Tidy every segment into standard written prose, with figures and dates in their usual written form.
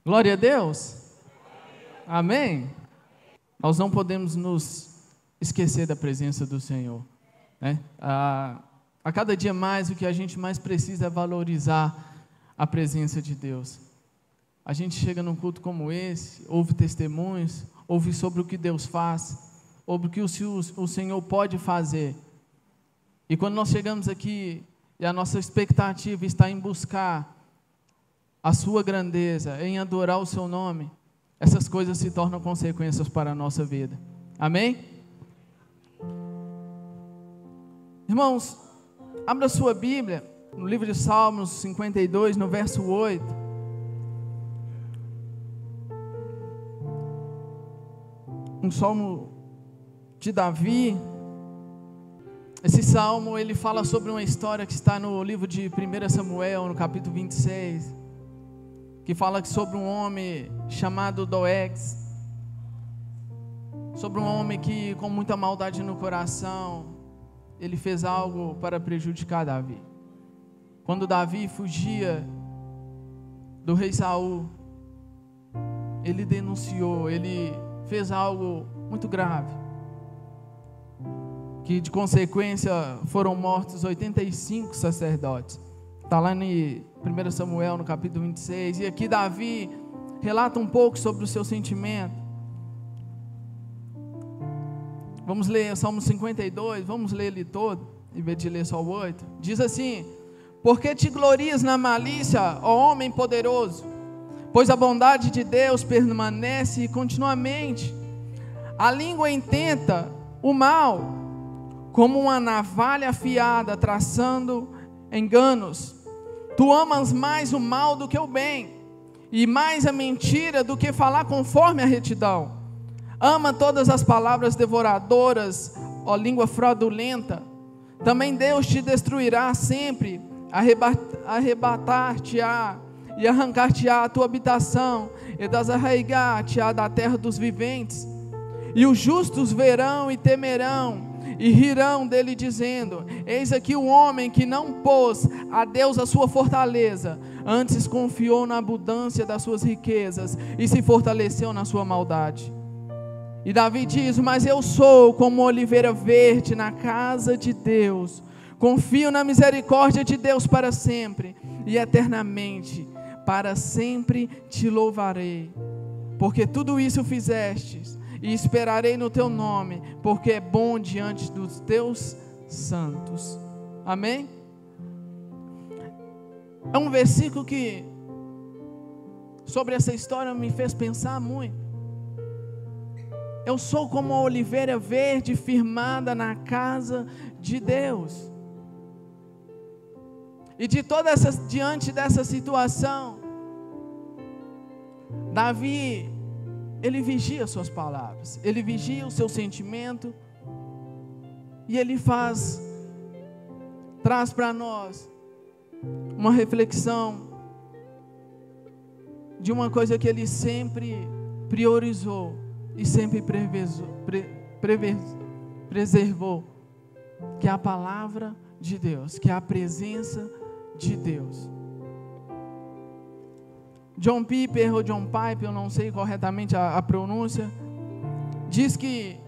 Glória a Deus. Amém. Nós não podemos nos esquecer da presença do Senhor, né? A cada dia mais, o que a gente mais precisa é valorizar a presença de Deus. A gente chega num culto como esse, ouve testemunhos, ouve sobre o que Deus faz, ouve o que o Senhor pode fazer. E quando nós chegamos aqui, e a nossa expectativa está em buscar a sua grandeza, em adorar o seu nome, essas coisas se tornam consequências para a nossa vida. Amém? Irmãos, abra sua Bíblia no livro de Salmos 52, no verso 8. Um salmo de Davi. Esse salmo, ele fala sobre uma história que está no livro de 1 Samuel, no capítulo 26, que fala sobre um homem chamado Doegs, sobre um homem que, com muita maldade no coração, ele fez algo para prejudicar Davi. Quando Davi fugia do rei Saul, ele denunciou, ele fez algo muito grave, que de consequência foram mortos 85 sacerdotes. Está lá em 1 Samuel, no capítulo 26, e aqui Davi relata um pouco sobre o seu sentimento. Vamos ler Salmo 52, vamos ler ele todo, em vez de ler só o 8. Diz assim: porque te glorias na malícia, ó homem poderoso? Pois a bondade de Deus permanece continuamente. A língua intenta o mal, como uma navalha afiada, traçando enganos. Tu amas mais o mal do que o bem, e mais a mentira do que falar conforme a retidão. Ama todas as palavras devoradoras, ó língua fraudulenta. Também Deus te destruirá sempre, arrebatar-te-á e arrancar-te-á a tua habitação, e desarraigar-te-á da terra dos viventes. E os justos verão e temerão, e rirão dele, dizendo: eis aqui o homem que não pôs a Deus a sua fortaleza, antes confiou na abundância das suas riquezas, e se fortaleceu na sua maldade. E Davi diz: mas eu sou como oliveira verde na casa de Deus, confio na misericórdia de Deus para sempre, e eternamente, para sempre te louvarei, porque tudo isso fizestes, e esperarei no teu nome, porque é bom diante dos teus santos. Amém? É um versículo que, sobre essa história, me fez pensar muito. Eu sou como a oliveira verde firmada na casa de Deus. E diante dessa situação, Davi, ele vigia suas palavras, ele vigia o seu sentimento, e ele traz para nós uma reflexão de uma coisa que ele sempre priorizou e sempre preservou, que é a palavra de Deus, que é a presença de Deus. John Piper ou John Piper, eu não sei corretamente a pronúncia, diz que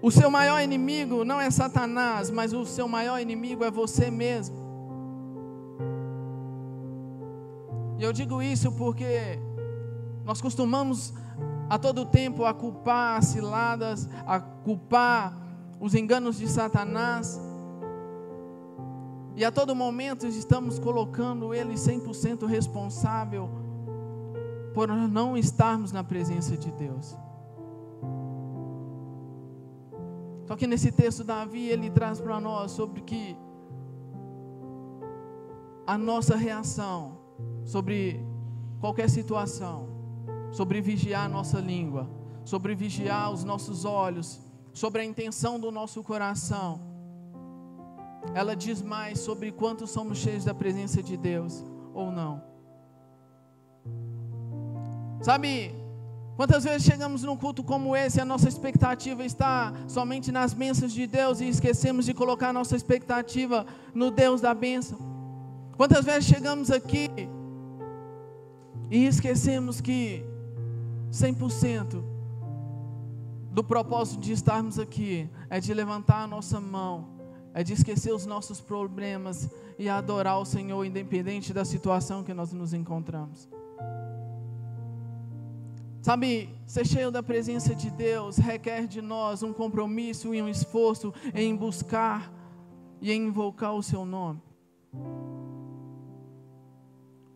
o seu maior inimigo não é Satanás, mas o seu maior inimigo é você mesmo. E eu digo isso porque nós costumamos a todo tempo a culpar as ciladas, a culpar os enganos de Satanás, e a todo momento estamos colocando ele 100% responsável por não estarmos na presença de Deus. Só que nesse texto Davi, ele traz para nós sobre que a nossa reação sobre qualquer situação, sobre vigiar a nossa língua, sobre vigiar os nossos olhos, sobre a intenção do nosso coração, ela diz mais sobre quanto somos cheios da presença de Deus ou não. Sabe, quantas vezes chegamos num culto como esse e a nossa expectativa está somente nas bênçãos de Deus e esquecemos de colocar a nossa expectativa no Deus da bênção? Quantas vezes chegamos aqui E esquecemos que 100% do propósito de estarmos aqui é de levantar a nossa mão, é de esquecer os nossos problemas e adorar o Senhor, independente da situação que nós nos encontramos. Sabe, ser cheio da presença de Deus requer de nós um compromisso e um esforço em buscar e em invocar o seu nome.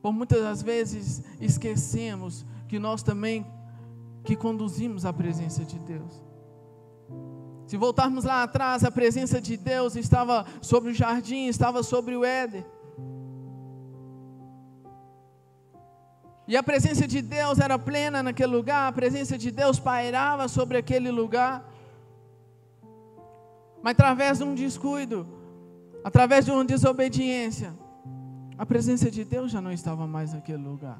Por muitas das vezes esquecemos que nós também que conduzimos a presença de Deus. Se voltarmos lá atrás, a presença de Deus estava sobre o jardim, estava sobre o Éden. E a presença de Deus era plena naquele lugar, a presença de Deus pairava sobre aquele lugar. Mas através de um descuido, através de uma desobediência, a presença de Deus já não estava mais naquele lugar.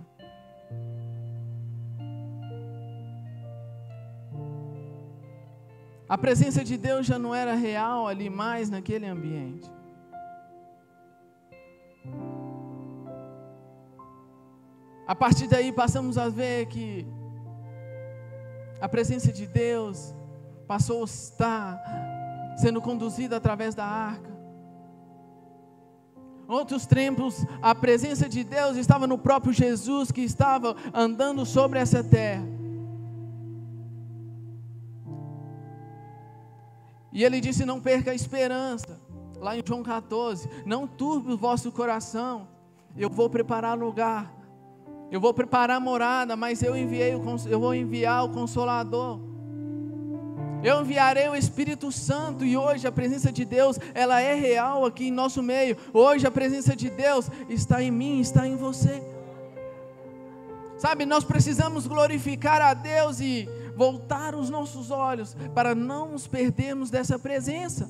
A presença de Deus já não era real ali mais naquele ambiente. A partir daí passamos a ver que a presença de Deus passou a estar sendo conduzida através da arca. Outros tempos, a presença de Deus estava no próprio Jesus, que estava andando sobre essa terra. E ele disse: não perca a esperança. Lá em João 14, não turbe o vosso coração, eu vou preparar lugar, eu vou preparar morada, mas eu vou enviar o Consolador, eu enviarei o Espírito Santo. E hoje a presença de Deus, ela é real aqui em nosso meio. Hoje a presença de Deus está em mim, está em você. Sabe, nós precisamos glorificar a Deus e voltar os nossos olhos para não nos perdermos dessa presença.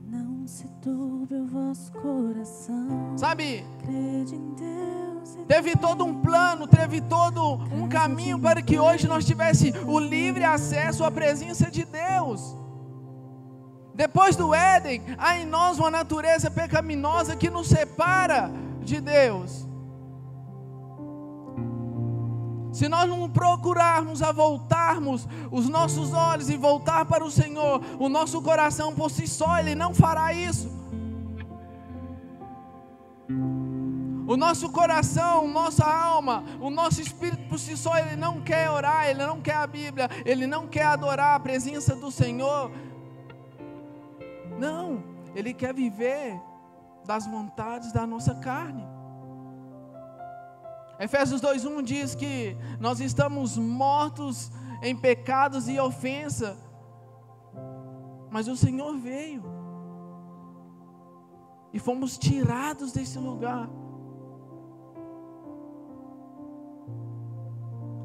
Não se turbe o vosso coração. Sabe, Crede em Deus. teve todo um plano, teve todo um caminho para que hoje nós tivéssemos o livre acesso à presença de Deus. Depois do Éden, há em nós uma natureza pecaminosa que nos separa de Deus. Se nós não procurarmos a voltarmos os nossos olhos e voltar para o Senhor, o nosso coração por si só, Ele não fará isso. O nosso coração, nossa alma, o nosso espírito por si só, ele não quer orar, ele não quer a Bíblia, ele não quer adorar a presença do Senhor. Não, ele quer viver das vontades da nossa carne. Efésios 2:1 diz que nós estamos mortos em pecados e ofensa, mas o Senhor veio e fomos tirados desse lugar.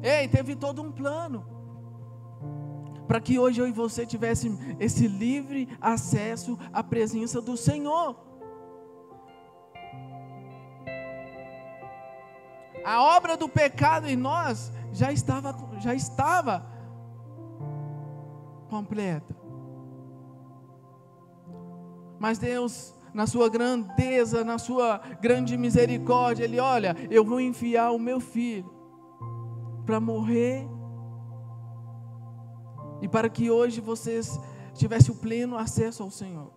Ei, teve todo um plano para que hoje eu e você tivéssemos esse livre acesso à presença do Senhor. A obra do pecado em nós já estava completa. Mas Deus, na sua grandeza, na sua grande misericórdia, Ele: olha, eu vou enviar o meu filho para morrer, e para que hoje vocês tivessem o pleno acesso ao Senhor.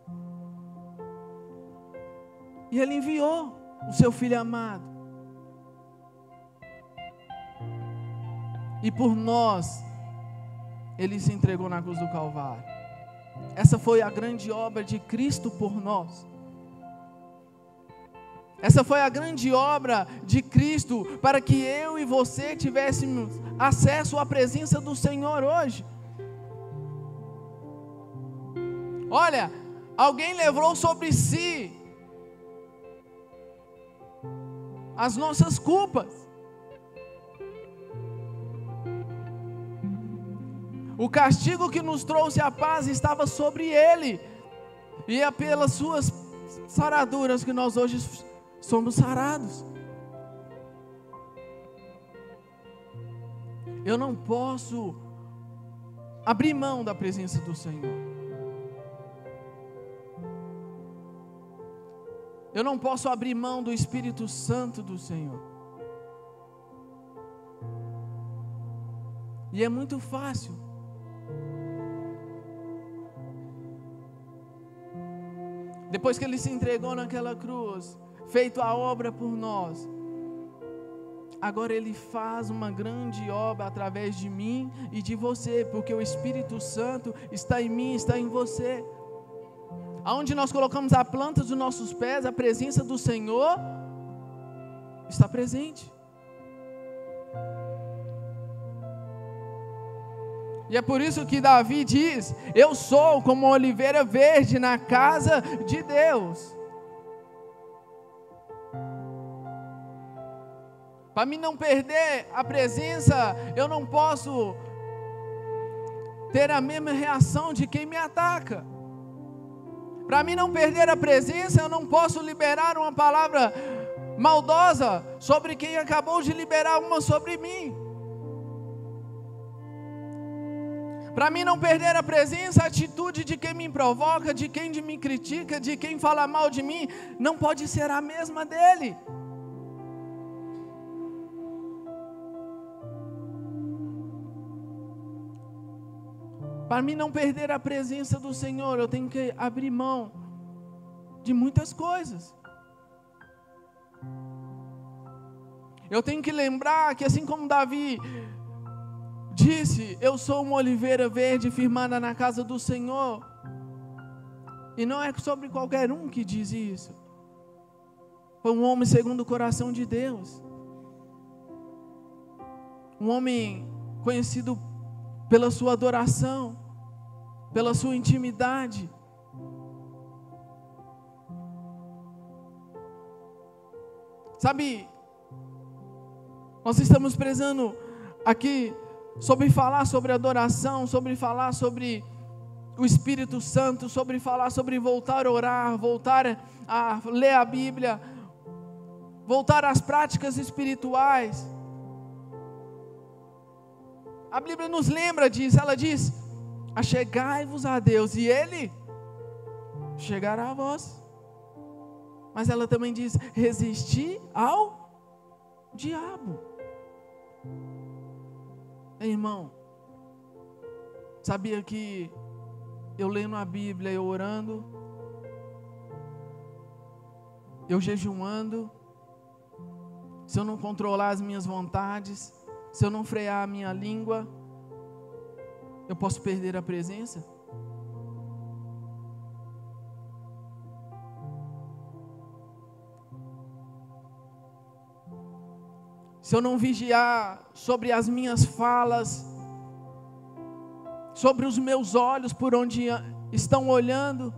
E Ele enviou o seu Filho amado, e por nós Ele se entregou na cruz do Calvário. Essa foi a grande obra de Cristo por nós. Essa foi a grande obra de Cristo para que eu e você tivéssemos acesso à presença do Senhor hoje. Olha, alguém levou sobre si as nossas culpas. O castigo que nos trouxe a paz estava sobre Ele, e é pelas suas saraduras que nós hoje somos sarados. Eu não posso abrir mão da presença do Senhor. Eu não posso abrir mão do Espírito Santo do Senhor. E é muito fácil. Depois que Ele se entregou naquela cruz, feito a obra por nós, agora Ele faz uma grande obra através de mim e de você, porque o Espírito Santo está em mim, está em você. Aonde nós colocamos a planta dos nossos pés, a presença do Senhor está presente. E é por isso que Davi diz: eu sou como uma oliveira verde na casa de Deus. Para mim não perder a presença, eu não posso ter a mesma reação de quem me ataca. Para mim não perder a presença, eu não posso liberar uma palavra maldosa sobre quem acabou de liberar uma sobre mim. Para mim não perder a presença, a atitude de quem me provoca, de quem me critica, de quem fala mal de mim, não pode ser a mesma dele. Para mim não perder a presença do Senhor, eu tenho que abrir mão de muitas coisas. Eu tenho que lembrar que assim como Davi disse: eu sou uma oliveira verde firmada na casa do Senhor. E não é sobre qualquer um que diz isso. Foi um homem segundo o coração de Deus. Um homem conhecido pela sua adoração, pela sua intimidade. Sabe, nós estamos prezando aqui sobre falar sobre adoração, sobre falar sobre o Espírito Santo, sobre falar sobre voltar a orar, voltar a ler a Bíblia, voltar às práticas espirituais. A Bíblia nos lembra disso, ela diz: achegai-vos a Deus e Ele chegará a vós. Mas ela também diz: resisti ao diabo. Irmão, sabia que eu lendo a Bíblia, eu orando, eu jejuando, se eu não controlar as minhas vontades, se eu não frear a minha língua, eu posso perder a presença? Se eu não vigiar sobre as minhas falas, sobre os meus olhos por onde estão olhando,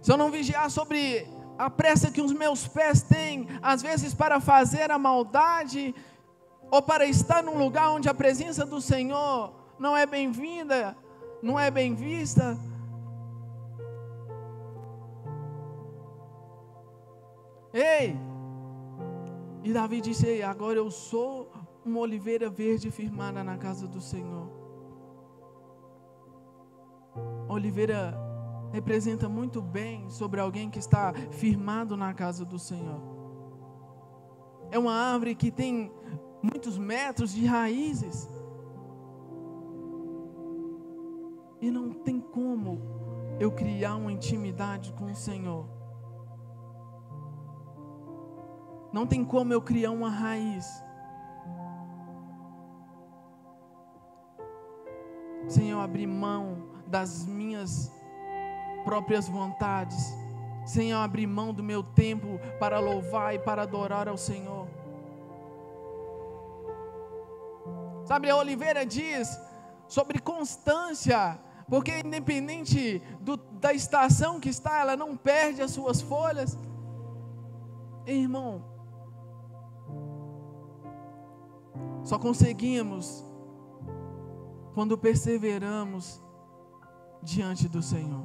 se eu não vigiar sobre a pressa que os meus pés têm, às vezes para fazer a maldade, ou para estar num lugar onde a presença do Senhor não é bem-vinda, não é bem vista. Ei! E Davi disse: ei, agora eu sou uma oliveira verde firmada na casa do Senhor. Oliveira representa muito bem sobre alguém que está firmado na casa do Senhor. É uma árvore que tem muitos metros de raízes. E não tem como eu criar uma intimidade com o Senhor. Não tem como eu criar uma raiz sem eu abrir mão das minhas próprias vontades, sem eu abrir mão do meu tempo para louvar e para adorar ao Senhor. Sabe, a oliveira diz sobre constância, porque independente da estação que está, ela não perde as suas folhas. Irmão, só conseguimos quando perseveramos diante do Senhor.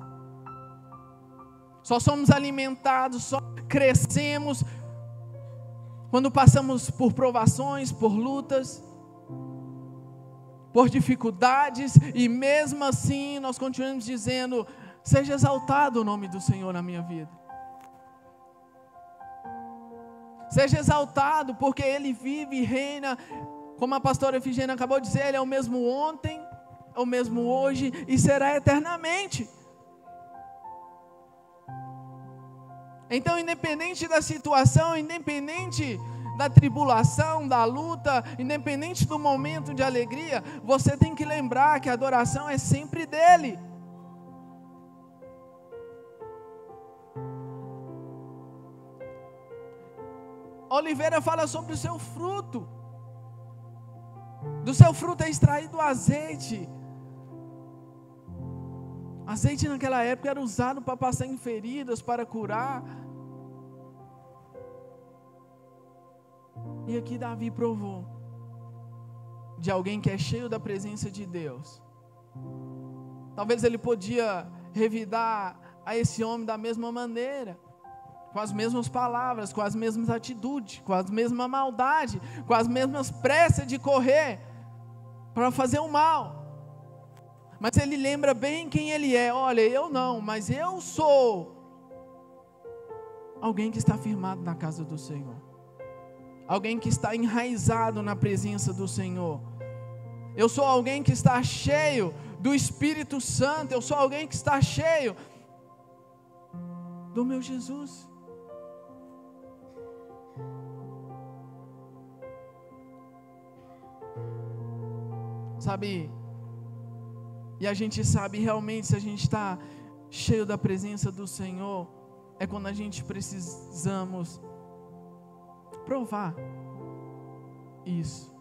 Só somos alimentados, só crescemos quando passamos por provações, por lutas, por dificuldades, e mesmo assim nós continuamos dizendo: seja exaltado o nome do Senhor na minha vida. Seja exaltado, porque Ele vive e reina. Como a pastora Efigênia acabou de dizer, Ele é o mesmo ontem, é o mesmo hoje e será eternamente. Então, independente da situação, independente da tribulação, da luta, independente do momento de alegria, você tem que lembrar que a adoração é sempre dEle. Oliveira fala sobre o seu fruto. Do seu fruto é extraído o azeite. Azeite naquela época era usado para passar em feridas, para curar. E aqui Davi provou de alguém que é cheio da presença de Deus. Talvez ele podia revidar a esse homem da mesma maneira, com as mesmas palavras, com as mesmas atitudes, com a mesma maldade, com as mesmas pressas de correr para fazer o mal. Mas ele lembra bem quem ele é. Olha, eu não, mas eu sou alguém que está firmado na casa do Senhor. Alguém que está enraizado na presença do Senhor. Eu sou alguém que está cheio do Espírito Santo. Eu sou alguém que está cheio do meu Jesus. Sabe? E a gente sabe realmente se a gente está cheio da presença do Senhor, é quando a gente precisamos provar isso.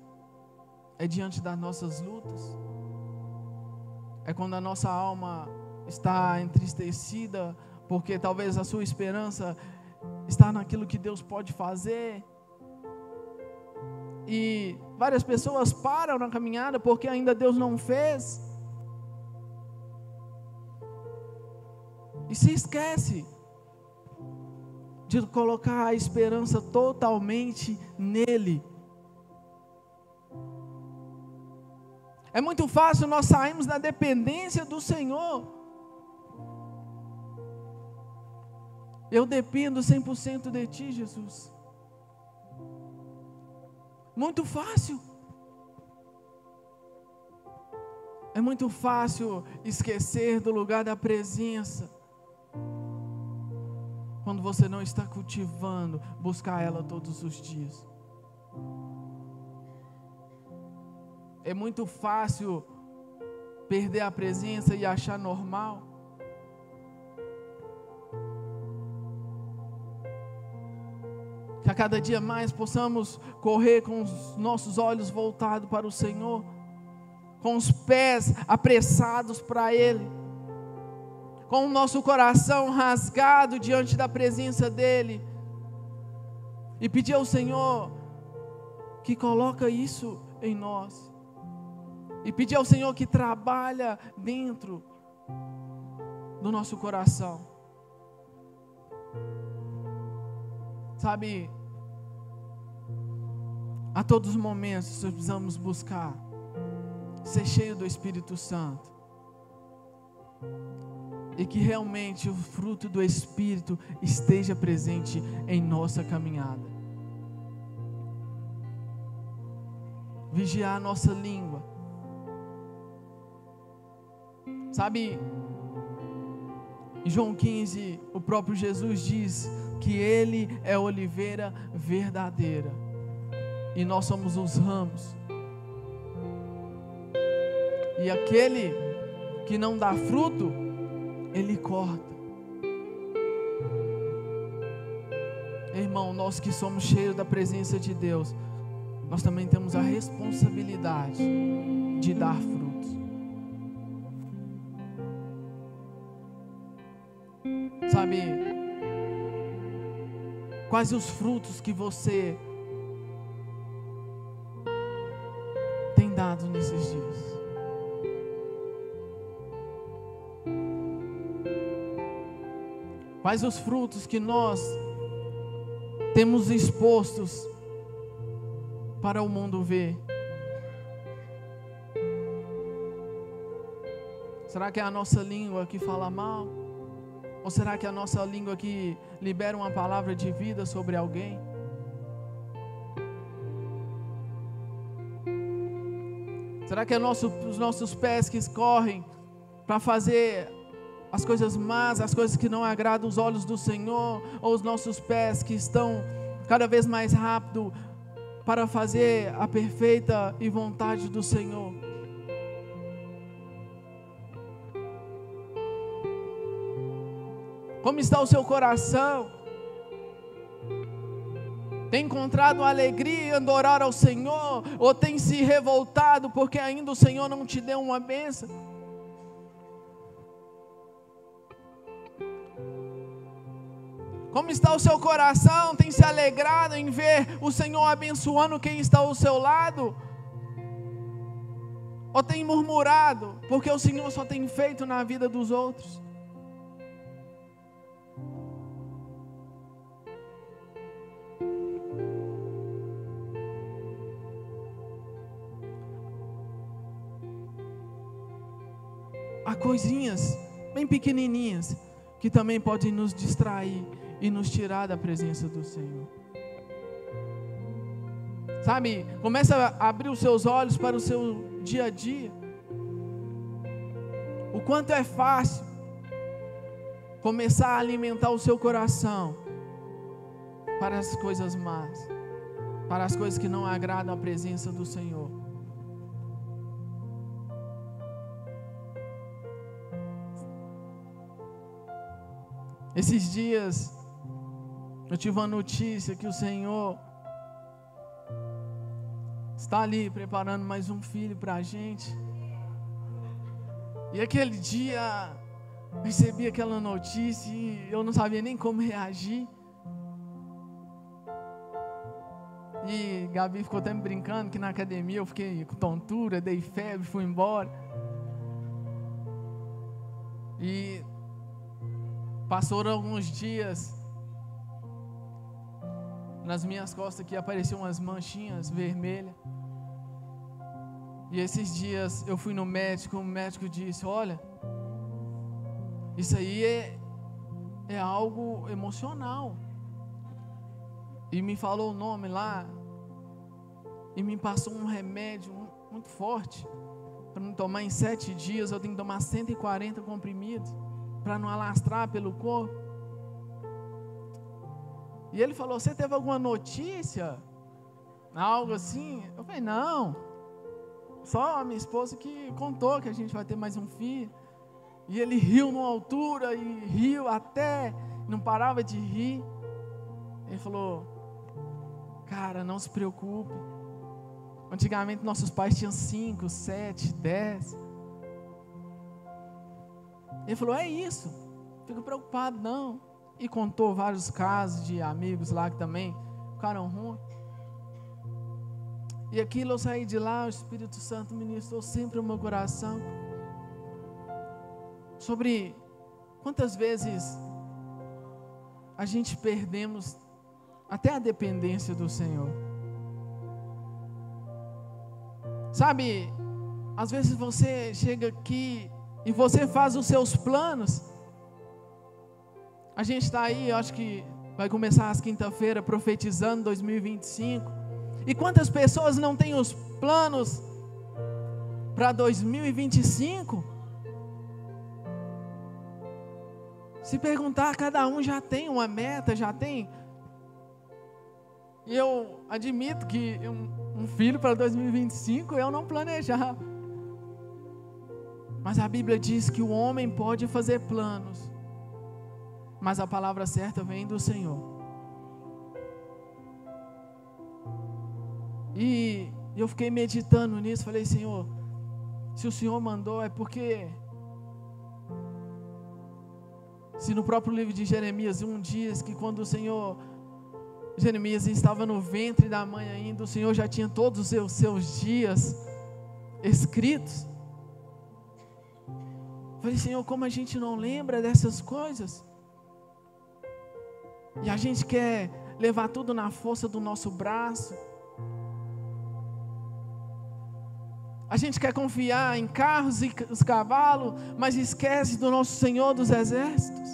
É diante das nossas lutas, é quando a nossa alma está entristecida, porque talvez a sua esperança está naquilo que Deus pode fazer. E várias pessoas param na caminhada porque ainda Deus não fez. E se esquece de colocar a esperança totalmente nele. É muito fácil nós sairmos da dependência do Senhor. Eu dependo 100% de Ti, Jesus. Muito fácil. É muito fácil esquecer do lugar da presença. Quando você não está cultivando, buscar ela todos os dias. É muito fácil perder a presença e achar normal. Que a cada dia mais possamos correr com os nossos olhos voltados para o Senhor, com os pés apressados para Ele, com o nosso coração rasgado diante da presença dEle, e pedir ao Senhor que coloca isso em nós, e pedir ao Senhor que trabalha dentro do nosso coração. Sabe, a todos os momentos nós precisamos buscar ser cheio do Espírito Santo, e que realmente o fruto do Espírito esteja presente em nossa caminhada. Vigiar a nossa língua. Sabe, em João 15, o próprio Jesus diz que Ele é a oliveira verdadeira e nós somos os ramos. E aquele que não dá fruto, Ele corta. Irmão, nós que somos cheios da presença de Deus, nós também temos a responsabilidade de dar frutos. Sabe, quais os frutos que você tem dado nesses dias? Quais os frutos que nós temos expostos para o mundo ver? Será que é a nossa língua que fala mal? Ou será que é a nossa língua que libera uma palavra de vida sobre alguém? Será que os nossos pés que correm para fazer as coisas más, as coisas que não agradam os olhos do Senhor, ou os nossos pés que estão cada vez mais rápido para fazer a perfeita e vontade do Senhor? Como está o seu coração? Tem encontrado alegria em adorar ao Senhor? Ou tem se revoltado porque ainda o Senhor não te deu uma bênção? Como está o seu coração? Tem se alegrado em ver o Senhor abençoando quem está ao seu lado? Ou tem murmurado porque o Senhor só tem feito na vida dos outros? Há coisinhas bem pequenininhas que também podem nos distrair e nos tirar da presença do Senhor. Sabe, começa a abrir os seus olhos para o seu dia a dia. O quanto é fácil começar a alimentar o seu coração para as coisas más, para as coisas que não agradam a presença do Senhor. Esses dias eu tive uma notícia que o Senhor está ali preparando mais um filho para a gente. E aquele dia eu recebi aquela notícia e eu não sabia nem como reagir. E Gabi ficou até me brincando que na academia eu fiquei com tontura, dei febre, fui embora. E passaram alguns dias, nas minhas costas aqui apareciam umas manchinhas vermelhas. E esses dias eu fui no médico, o médico disse: olha, isso aí é algo emocional. E me falou o nome lá, e me passou um remédio muito forte, para não tomar em 7 dias, eu tenho que tomar 140 comprimidos, para não alastrar pelo corpo. E ele falou: você teve alguma notícia? Algo assim? Eu falei: não, só a minha esposa que contou que a gente vai ter mais um filho. E ele riu numa altura, e riu até, não parava de rir. Ele falou: cara, não se preocupe. Antigamente nossos pais tinham 5, 7, 10. Ele falou: é isso, fico preocupado não. E contou vários casos de amigos lá que também ficaram ruins. E aquilo eu saí de lá, o Espírito Santo ministrou sempre o meu coração sobre quantas vezes a gente perdemos até a dependência do Senhor. Sabe, às vezes você chega aqui e você faz os seus planos. A gente está aí, eu acho que vai começar às quinta-feira profetizando 2025. E quantas pessoas não têm os planos para 2025? Se perguntar, cada um já tem uma meta, já tem. E eu admito que um filho para 2025 eu não planejava. Mas a Bíblia diz que o homem pode fazer planos, mas a palavra certa vem do Senhor. E eu fiquei meditando nisso, falei: Senhor, se o Senhor mandou é porque... Se no próprio livro de Jeremias 1 diz que quando Jeremias estava no ventre da mãe ainda, o Senhor já tinha todos os seus dias escritos. Falei: Senhor, como a gente não lembra dessas coisas? E a gente quer levar tudo na força do nosso braço. A gente quer confiar em carros e os cavalos, mas esquece do nosso Senhor dos Exércitos.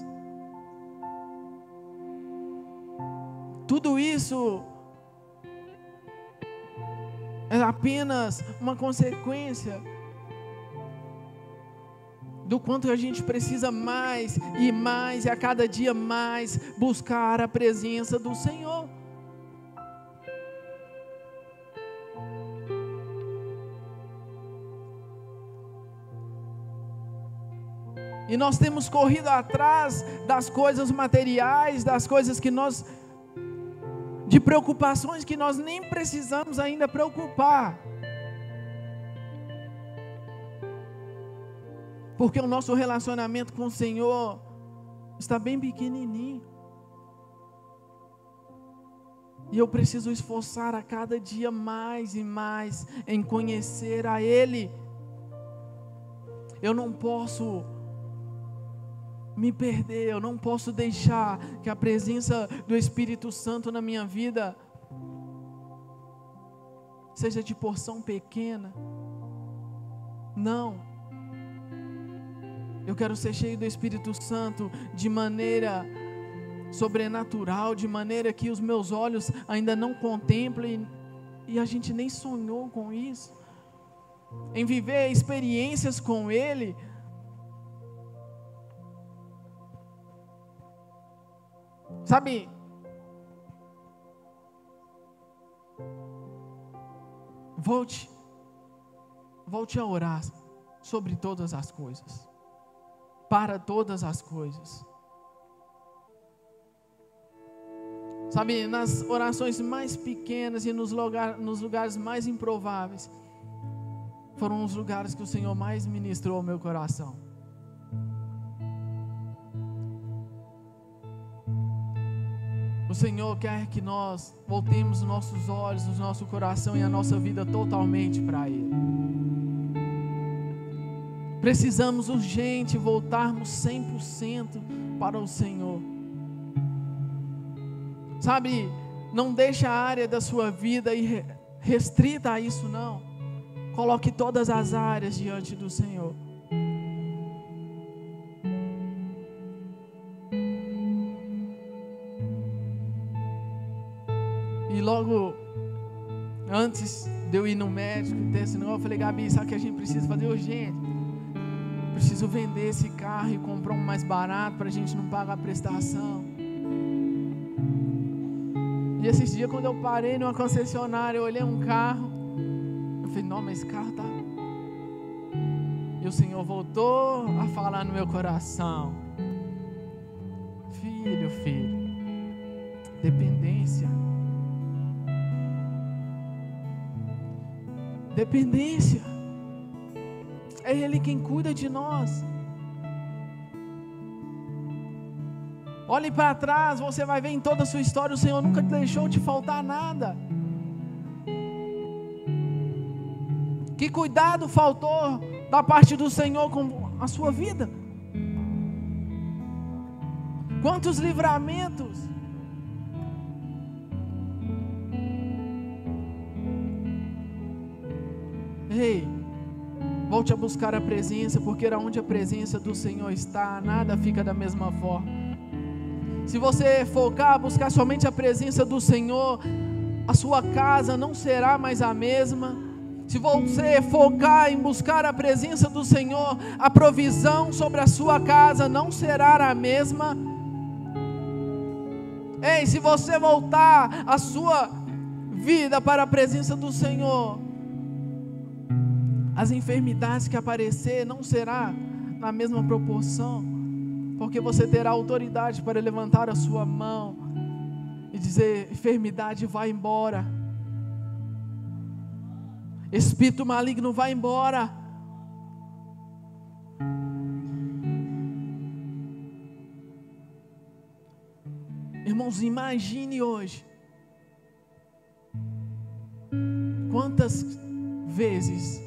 Tudo isso é apenas uma consequência do quanto a gente precisa mais e a cada dia mais buscar a presença do Senhor. E nós temos corrido atrás das coisas materiais, das coisas de preocupações que nós nem precisamos ainda preocupar. Porque o nosso relacionamento com o Senhor está bem pequenininho. E eu preciso esforçar a cada dia mais e mais em conhecer a Ele. Eu não posso me perder, eu não posso deixar que a presença do Espírito Santo na minha vida seja de porção pequena. Não. Eu quero ser cheio do Espírito Santo de maneira sobrenatural, de maneira que os meus olhos ainda não contemplem, e a gente nem sonhou com isso, em viver experiências com Ele. Sabe, volte a orar sobre todas as coisas, para todas as coisas. Sabe, nas orações mais pequenas e nos lugares mais improváveis, foram os lugares que o Senhor mais ministrou ao meu coração. O Senhor quer que nós voltemos os nossos olhos, o nosso coração e a nossa vida totalmente para Ele. Precisamos urgente voltarmos 100% para o Senhor. Sabe, não deixe a área da sua vida restrita a isso, não. Coloque todas as áreas diante do Senhor. E logo antes de eu ir no médico e ter esse negócio, eu falei: Gabi, sabe o que a gente precisa fazer urgente? Preciso vender esse carro e comprar um mais barato para a gente não pagar a prestação. E esses dias, quando eu parei numa concessionária, eu olhei um carro, eu falei: não, mas esse carro tá... E o Senhor voltou a falar no meu coração: filho, dependência. É Ele quem cuida de nós. Olhe para trás, você vai ver em toda a sua história, o Senhor nunca deixou te faltar nada. Que cuidado faltou da parte do Senhor com a sua vida? Quantos livramentos? Ei, volte a buscar a presença, porque onde a presença do Senhor está, nada fica da mesma forma. Se você focar, buscar somente a presença do Senhor, a sua casa não será mais a mesma. Se você focar em buscar a presença do Senhor, a provisão sobre a sua casa não será a mesma. Ei, se você voltar a sua vida para a presença do Senhor, as enfermidades que aparecer não será na mesma proporção, porque você terá autoridade para levantar a sua mão e dizer: enfermidade, vai embora, espírito maligno, vai embora. Irmãos, imagine hoje quantas vezes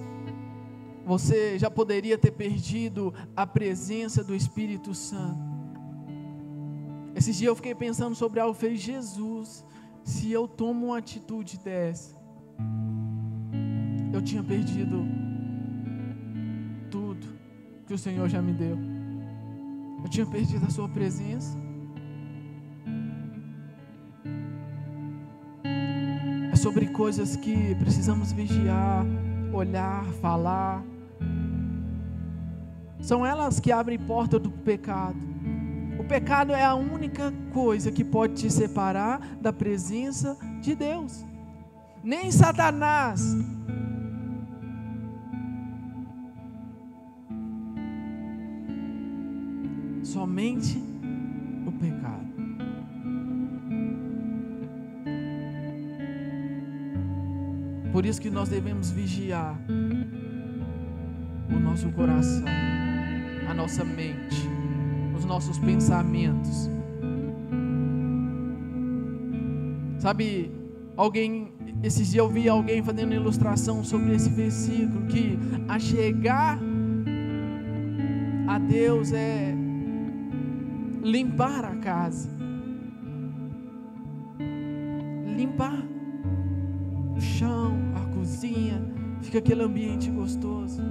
você já poderia ter perdido a presença do Espírito Santo. Esses dias eu fiquei pensando sobre algo. Eu falei: Jesus, se eu tomo uma atitude dessa, eu tinha perdido tudo que o Senhor já me deu. Eu tinha perdido a sua presença. É sobre coisas que precisamos vigiar, olhar, falar. São elas que abrem porta do pecado. O pecado é a única coisa que pode te separar da presença de Deus. Nem Satanás. Somente o pecado. Por isso que nós devemos vigiar o nosso coração, a nossa mente, os nossos pensamentos. Sabe, esses dias eu vi alguém fazendo ilustração sobre esse versículo, que a chegar a Deus é limpar a casa, limpar o chão, a cozinha, fica aquele ambiente gostoso.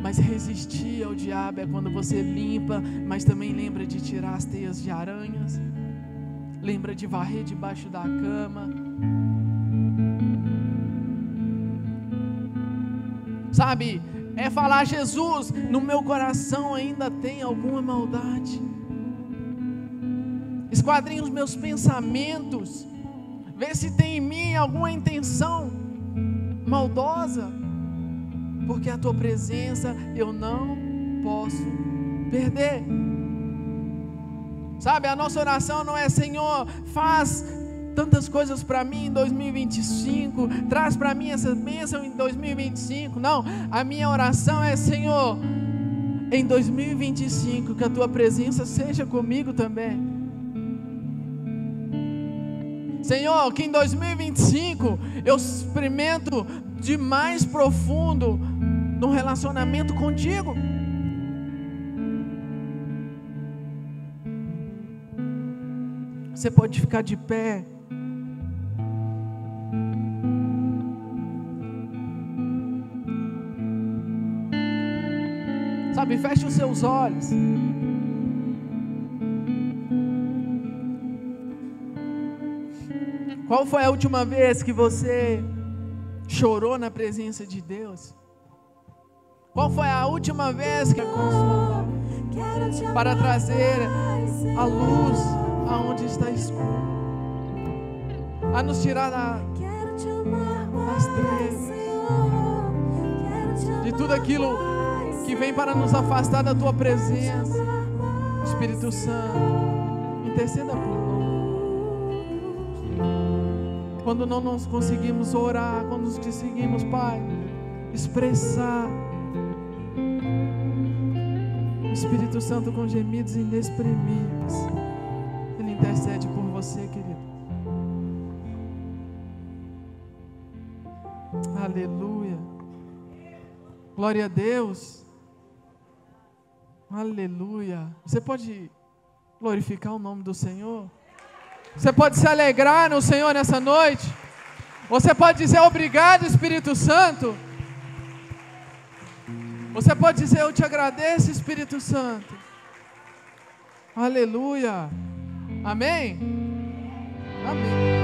Mas resistir ao diabo é quando você limpa, mas também lembra de tirar as teias de aranhas, lembra de varrer debaixo da cama. Sabe, é falar: Jesus, no meu coração ainda tem alguma maldade. Esquadrinha os meus pensamentos, vê se tem em mim alguma intenção maldosa, porque a tua presença eu não posso perder. Sabe, a nossa oração não é: Senhor, faz tantas coisas para mim em 2025, traz para mim essa bênção em 2025. Não, a minha oração é: Senhor, em 2025 que a tua presença seja comigo também. Senhor, que em 2025 eu experimento de mais profundo num relacionamento contigo. Você pode ficar de pé. Sabe, feche os seus olhos. Qual foi a última vez que você chorou na presença de Deus? Qual foi a última vez que consolou para trazer a luz aonde está escuro, a nos tirar das trevas, de tudo aquilo que vem para nos afastar da tua presença? Espírito Santo, interceda por nós. Quando não nos conseguimos orar, quando nos conseguimos, Pai, expressar, o Espírito Santo com gemidos inexprimíveis, Ele intercede por você, querido. Aleluia. Glória a Deus. Aleluia. Você pode glorificar o nome do Senhor? Você pode se alegrar no Senhor nessa noite? Você pode dizer: obrigado, Espírito Santo. Você pode dizer: eu te agradeço, Espírito Santo. Aleluia. Amém? Amém.